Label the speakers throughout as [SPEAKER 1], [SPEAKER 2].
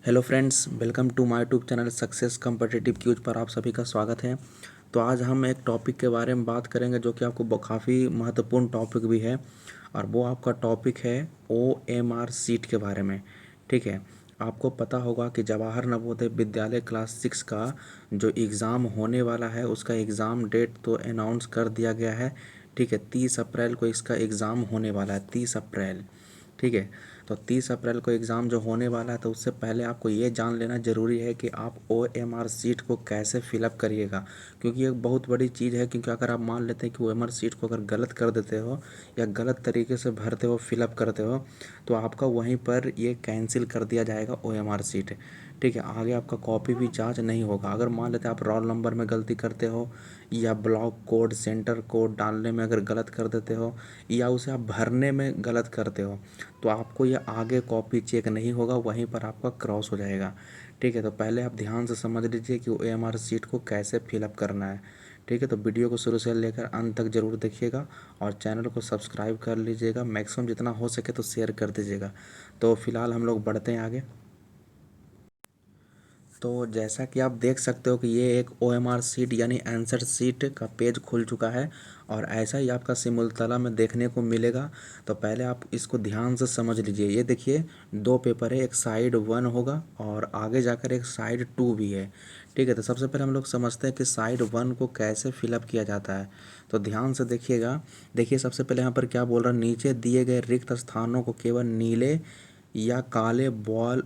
[SPEAKER 1] Hello friends, welcome to my YouTube channel success competitive cues पर आप सभी का स्वागत है। तो आज हम एक टॉपिक के बारे में बात करेंगे जो कि आपको काफ़ी महत्वपूर्ण टॉपिक भी है, और वो आपका टॉपिक है OMR सीट के बारे में। ठीक है, आपको पता होगा कि जवाहर नवोदय विद्यालय क्लास 6 का जो एग्ज़ाम होने वाला है उसका एग्ज़ाम डेट तो अनाउंस कर दिया गया है। ठीक है, 30 अप्रैल को इसका एग्ज़ाम होने वाला है, 30 अप्रैल। ठीक है, तो 30 अप्रैल को एग्ज़ाम जो होने वाला है, तो उससे पहले आपको ये जान लेना ज़रूरी है कि आप OMR सीट को कैसे फिलअप करिएगा, क्योंकि ये बहुत बड़ी चीज़ है। क्योंकि अगर आप मान लेते हैं कि OMR सीट को अगर गलत कर देते हो या गलत तरीके से भरते हो, फिलअप करते हो, तो आपका वहीं पर ये कैंसिल कर दिया जाएगा OMR सीट। ठीक है, आगे आपका कॉपी भी जांच नहीं होगा। अगर मान लेते हैं आप रोल नंबर में गलती करते हो या ब्लॉक कोड सेंटर कोड डालने में अगर गलत कर देते हो या उसे आप भरने में गलत करते हो, तो आपको ये आगे कॉपी चेक नहीं होगा, वहीं पर आपका क्रॉस हो जाएगा। ठीक है, तो पहले आप ध्यान से समझ लीजिए कि OMR सीट को कैसे फिलअप करना है। ठीक है, तो वीडियो को शुरू से लेकर अंत तक ज़रूर देखिएगा और चैनल को सब्सक्राइब कर लीजिएगा। मैक्सिमम जितना हो सके तो शेयर कर दीजिएगा। तो फिलहाल हम लोग बढ़ते हैं आगे। तो जैसा कि आप देख सकते हो कि ये एक OMR सीट यानी आंसर सीट का पेज खुल चुका है, और ऐसा ही आपका सिमुलतला में देखने को मिलेगा। तो पहले आप इसको ध्यान से समझ लीजिए। ये देखिए, दो पेपर है, एक साइड 1 होगा और आगे जाकर एक साइड 2 भी है। ठीक है, तो सबसे पहले हम लोग समझते हैं कि साइड 1 को कैसे फिलअप किया जाता है। तो ध्यान से देखिएगा। देखिए, सबसे पहले यहाँ पर क्या बोल रहा है, नीचे दिए गए रिक्त स्थानों को केवल नीले या काले बॉल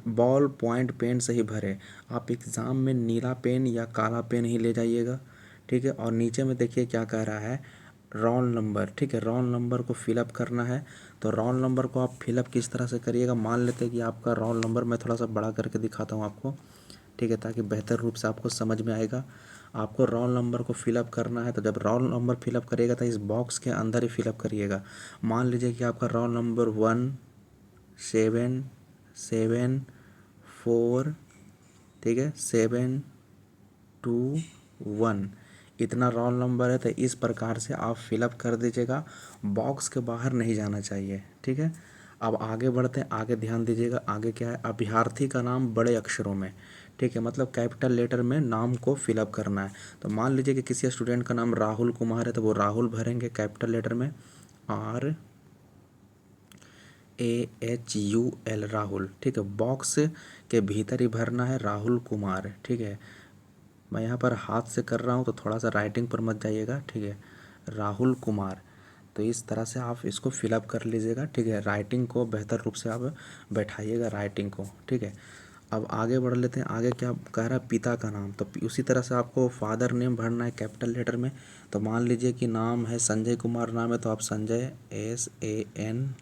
[SPEAKER 1] पॉइंट पेन से ही भरें। आप एग्ज़ाम में नीला पेन या काला पेन ही ले जाइएगा। ठीक है, और नीचे में देखिए क्या कह रहा है, रोल नंबर। ठीक है, रोल नंबर को फिलअप करना है। तो रोल नंबर को आप फिलअप किस तरह से करिएगा, मान लेते हैं कि आपका रोल नंबर मैं थोड़ा सा बड़ा करके दिखाता हूँ आपको। ठीक है, ताकि बेहतर रूप से आपको समझ में आएगा। आपको रोल नंबर को फिलअप करना है, तो जब रोल नंबर फिलअप करिएगा तो इस बॉक्स के अंदर ही फिलअप करिएगा। मान लीजिए कि आपका रोल नंबर 177 4, ठीक है, 721, इतना रोल नंबर है। तो इस प्रकार से आप फिलअप कर दीजिएगा, बॉक्स के बाहर नहीं जाना चाहिए। ठीक है, अब आगे बढ़ते हैं। आगे ध्यान दीजिएगा, आगे क्या है, अभ्यर्थी का नाम बड़े अक्षरों में। ठीक है, मतलब कैपिटल लेटर में नाम को फिलअप करना है। तो मान लीजिए कि किसी स्टूडेंट का नाम राहुल कुमार है, तो वो राहुल भरेंगे कैपिटल लेटर में, RAHUL, राहुल। ठीक है, बॉक्स के भीतर ही भरना है राहुल कुमार। ठीक है, मैं यहाँ पर हाथ से कर रहा हूँ तो थोड़ा सा राइटिंग पर मत जाइएगा। ठीक है, राहुल कुमार। तो इस तरह से आप इसको फिलअप कर लीजिएगा। ठीक है, राइटिंग को बेहतर रूप से आप बैठाइएगा राइटिंग को। ठीक है, अब आगे बढ़ लेते हैं। आगे क्या कह रहा है, पिता का नाम। तो उसी तरह से आपको फादर नेम भरना है कैपिटल लेटर में। तो मान लीजिए कि नाम है संजय कुमार नाम है, तो आप संजय SANJAY।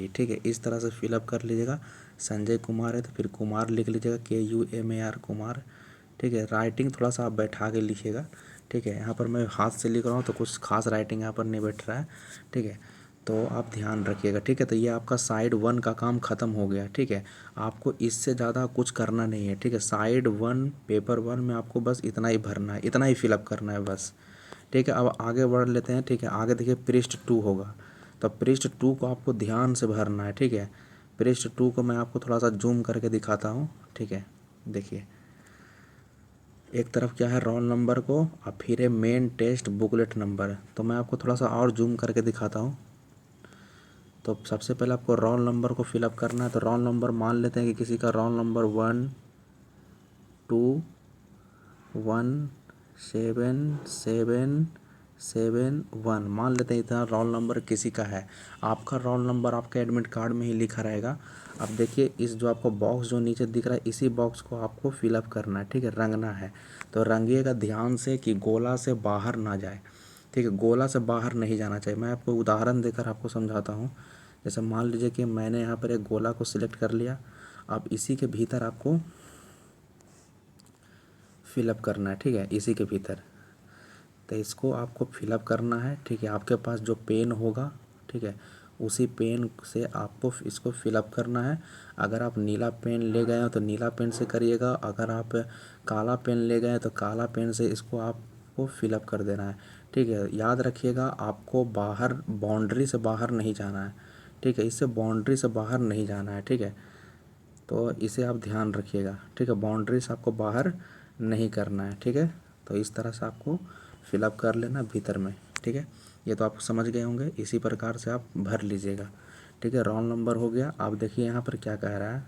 [SPEAKER 1] ठीक है, इस तरह से फिलअप कर लीजिएगा। संजय कुमार है तो फिर कुमार लिख लीजिएगा, KUMAR, कुमार। ठीक है, राइटिंग थोड़ा सा आप बैठा के लिखिएगा। ठीक है, यहाँ पर मैं हाथ से लिख रहा हूँ तो कुछ खास राइटिंग यहाँ पर नहीं बैठ रहा है। ठीक है, तो आप ध्यान रखिएगा। ठीक है, तो ये आपका साइड 1 का काम ख़त्म हो गया। ठीक है, आपको इससे ज़्यादा कुछ करना नहीं है। ठीक है, साइड 1 पेपर 1 में आपको बस इतना ही भरना है, इतना ही फिलअप करना है बस। ठीक है, अब आगे बढ़ लेते हैं। ठीक है, आगे देखिए पृष्ठ 2 होगा, तो पृष्ठ 2 को आपको ध्यान से भरना है। ठीक है, पृष्ठ 2 को मैं आपको थोड़ा सा जूम करके दिखाता हूँ। ठीक है, देखिए, एक तरफ क्या है, रोल नंबर को, और फिर है मेन टेस्ट बुकलेट नंबर। तो मैं आपको थोड़ा सा और जूम करके दिखाता हूँ। तो सबसे पहले आपको रोल नंबर को फिलअप करना है। तो रोल नंबर मान लेते हैं कि किसी का रोल नंबर 1217771 मान लेते हैं, इतना रोल नंबर किसी का है। आपका रोल नंबर आपका एडमिट कार्ड में ही लिखा रहेगा। अब देखिए, इस जो आपको बॉक्स जो नीचे दिख रहा है, इसी बॉक्स को आपको फिलअप करना है। ठीक है, रंगना है। तो रंगिएगा ध्यान से कि गोला से बाहर ना जाए। ठीक है, गोला से बाहर नहीं जाना चाहिए। मैं आपको उदाहरण देकर आपको समझाता हूँ। जैसे मान लीजिए कि मैंने यहाँ पर एक गोला को सिलेक्ट कर लिया। अब इसी के भीतर आपको फिलअप करना है। ठीक है, इसी के भीतर, तो इसको आपको फिलअप करना है। ठीक है, आपके पास जो पेन होगा, ठीक है, उसी पेन से आपको इसको फिलअप करना है। अगर आप नीला पेन ले गए हो तो नीला पेन से करिएगा, अगर आप काला पेन ले गए तो काला पेन से इसको आपको फिलअप कर देना है। ठीक है, याद रखिएगा, आपको बाहर बाउंड्री से बाहर नहीं जाना है। ठीक है। इससे बाउंड्री से बाहर नहीं जाना है, ठीक है। तो इसे आप ध्यान रखिएगा, ठीक है। बाउंड्री से आपको बाहर नहीं करना है, ठीक है। तो इस तरह से आपको फिलअप कर लेना भीतर में, ठीक है। ये तो आप समझ गए होंगे, इसी प्रकार से आप भर लीजिएगा, ठीक है। रोल नंबर हो गया। आप देखिए यहाँ पर क्या कह रहा है,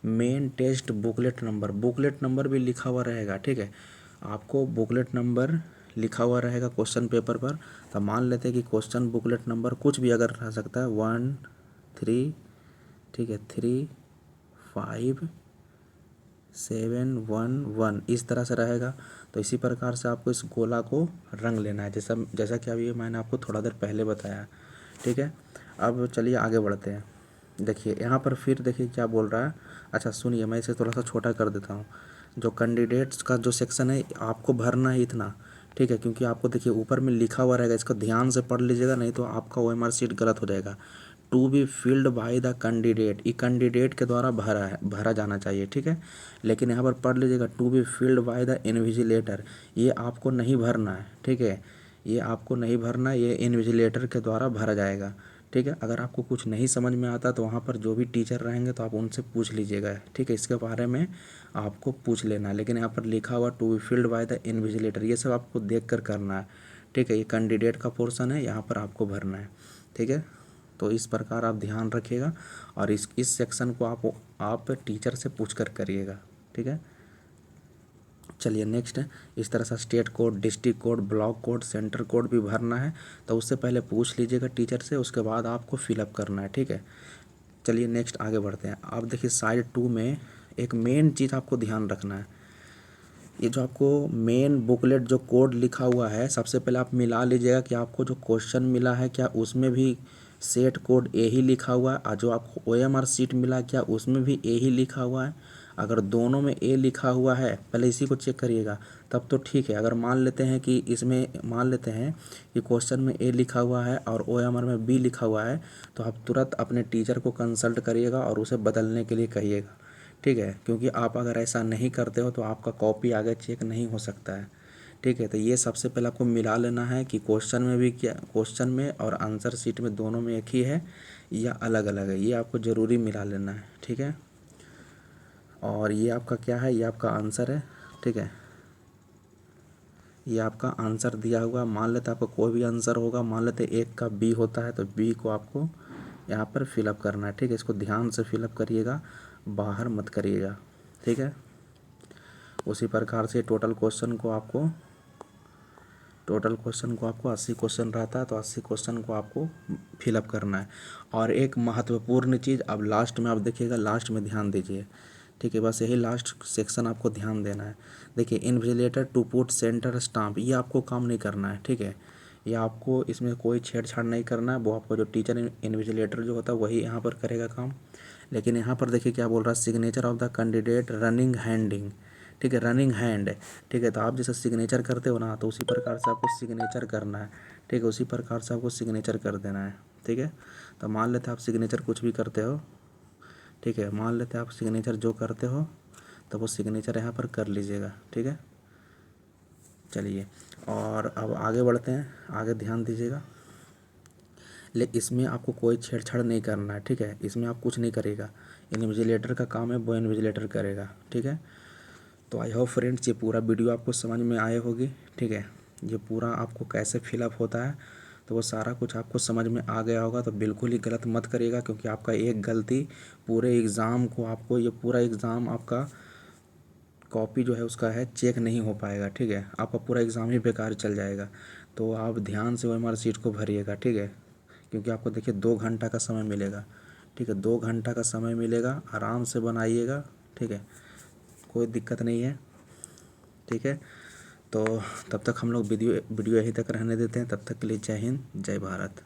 [SPEAKER 1] main test booklet number. Booklet number भी लिखा हुआ रहेगा, ठीक है। आपको बुकलेट नंबर लिखा हुआ रहेगा क्वेश्चन पेपर पर। तो मान लेते हैं कि क्वेश्चन बुकलेट नंबर कुछ भी अगर रह सकता है 1 3, ठीक है, 3 5 7 1 1 इस तरह से रहेगा। तो इसी प्रकार से आपको इस गोला को रंग लेना है, जैसा जैसा कि अभी मैंने आपको थोड़ा देर पहले बताया, ठीक है। अब चलिए आगे बढ़ते हैं। देखिए यहाँ पर फिर देखिए क्या बोल रहा है। अच्छा सुनिए, मैं इसे थोड़ा सा छोटा कर देता हूँ। जो कैंडिडेट्स का जो सेक्शन है आपको भरना है इतना, ठीक है। क्योंकि आपको देखिए ऊपर में लिखा हुआ रहेगा, इसको ध्यान से पढ़ लीजिएगा, नहीं तो आपका OMR शीट गलत हो जाएगा। To be filled by the candidate, ये कैंडिडेट के द्वारा भरा जाना चाहिए, ठीक है। लेकिन यहाँ पर पढ़ लीजिएगा, to be filled by the invigilator, ये आपको नहीं भरना है, ठीक है। ये आपको नहीं भरना, ये इन्विजिलेटर के द्वारा भरा जाएगा, ठीक है। अगर आपको कुछ नहीं समझ में आता तो वहाँ पर जो भी टीचर रहेंगे तो आप उनसे पूछ लीजिएगा, ठीक है। इसके बारे में आपको पूछ लेना है। लेकिन यहाँ पर लिखा हुआ to be filled by the invigilator, ये सब आपको देख कर करना है, ठीक है। ये कैंडिडेट का पोर्शन है, यहाँ पर आपको भरना है, ठीक है। तो इस प्रकार आप ध्यान रखिएगा और इस सेक्शन को आप टीचर से पूछ कर करिएगा, ठीक है। चलिए नेक्स्ट है, इस तरह से state code, district code, block code, centre code भी भरना है। तो उससे पहले पूछ लीजिएगा टीचर से, उसके बाद आपको फिलअप करना है, ठीक है। चलिए नेक्स्ट आगे बढ़ते हैं। आप देखिए साइड 2 में एक मेन चीज़ आपको ध्यान रखना है। ये जो आपको मेन बुकलेट जो कोड लिखा हुआ है, सबसे पहले आप मिला लीजिएगा कि आपको जो क्वेश्चन मिला है क्या उसमें भी सेट कोड ए ही लिखा हुआ है, और जो आपको OMR शीट मिला क्या उसमें भी ए ही लिखा हुआ है। अगर दोनों में ए लिखा हुआ है, पहले इसी को चेक करिएगा, तब तो ठीक है। अगर मान लेते हैं कि इसमें मान लेते हैं कि क्वेश्चन में ए लिखा हुआ है और OMR में बी लिखा हुआ है, तो आप तुरंत अपने टीचर को कंसल्ट करिएगा और उसे बदलने के लिए कहिएगा, ठीक है। क्योंकि आप अगर ऐसा नहीं करते हो तो आपका कॉपी आगे चेक नहीं हो सकता है, ठीक है। तो ये सबसे पहले आपको मिला लेना है कि क्वेश्चन में भी क्या, क्वेश्चन में और आंसर शीट में दोनों में एक ही है या अलग अलग है, ये आपको ज़रूरी मिला लेना है, ठीक है। और ये आपका क्या है, ये आपका आंसर है, ठीक है। ये आपका आंसर दिया हुआ, मान लेते आपका कोई भी आंसर होगा, मान लेते एक का बी होता है तो बी को आपको यहाँ पर फिलअप करना है, ठीक है। इसको ध्यान से फिलअप करिएगा, बाहर मत करिएगा, ठीक है। उसी प्रकार से टोटल क्वेश्चन को आपको 80 क्वेश्चन रहता है, तो 80 क्वेश्चन को आपको फिलअप करना है। और एक महत्वपूर्ण चीज़ अब लास्ट में आप देखिएगा, लास्ट में ध्यान दीजिए, ठीक है। बस यही लास्ट सेक्शन आपको ध्यान देना है। देखिए invigilator to put centre stamp, ये आपको काम नहीं करना है, ठीक है। ये आपको इसमें कोई छेड़छाड़ नहीं करना है, वो आपको जो टीचर इन्विजिलेटर जो होता है वही यहाँ पर करेगा काम। लेकिन यहाँ पर देखिए क्या बोल रहा है, signature of the candidate running handing, ठीक है, रनिंग हैंड, ठीक है। तो आप जैसे सिग्नेचर करते हो ना, तो उसी प्रकार से आपको सिग्नेचर करना है, ठीक है। उसी प्रकार से आपको सिग्नेचर कर देना है, ठीक है। तो मान लेते हैं आप सिग्नेचर कुछ भी करते हो, ठीक है। मान लेते हैं आप सिग्नेचर जो करते हो तो वो सिग्नेचर यहाँ पर कर लीजिएगा, ठीक है। चलिए और अब आगे बढ़ते हैं, आगे ध्यान दीजिएगा। लेकिन इसमें आपको कोई छेड़छाड़ नहीं करना है, ठीक है। इसमें आप कुछ नहीं करेगा, इन्विजिलेटर का काम है, वो इन्विजिलेटर करेगा, ठीक है। तो आई होप फ्रेंड्स ये पूरा वीडियो आपको समझ में आए होगी, ठीक है। ये पूरा आपको कैसे फिलअप होता है तो वो सारा कुछ आपको समझ में आ गया होगा। तो बिल्कुल ही गलत मत करिएगा, क्योंकि आपका एक गलती पूरे एग्ज़ाम को, आपको ये पूरा एग्ज़ाम आपका कॉपी जो है उसका है चेक नहीं हो पाएगा, ठीक है। आपका पूरा एग्ज़ाम ही बेकार चल जाएगा। तो आप ध्यान से OMR शीट को भरिएगा, ठीक है। क्योंकि आपको देखिए 2 घंटा का समय मिलेगा, ठीक है। 2 घंटा का समय मिलेगा, आराम से बनाइएगा, ठीक है। कोई दिक्कत नहीं है, ठीक है। तो तब तक हम लोग वीडियो यहीं तक रहने देते हैं। तब तक के लिए जय हिंद, जय भारत।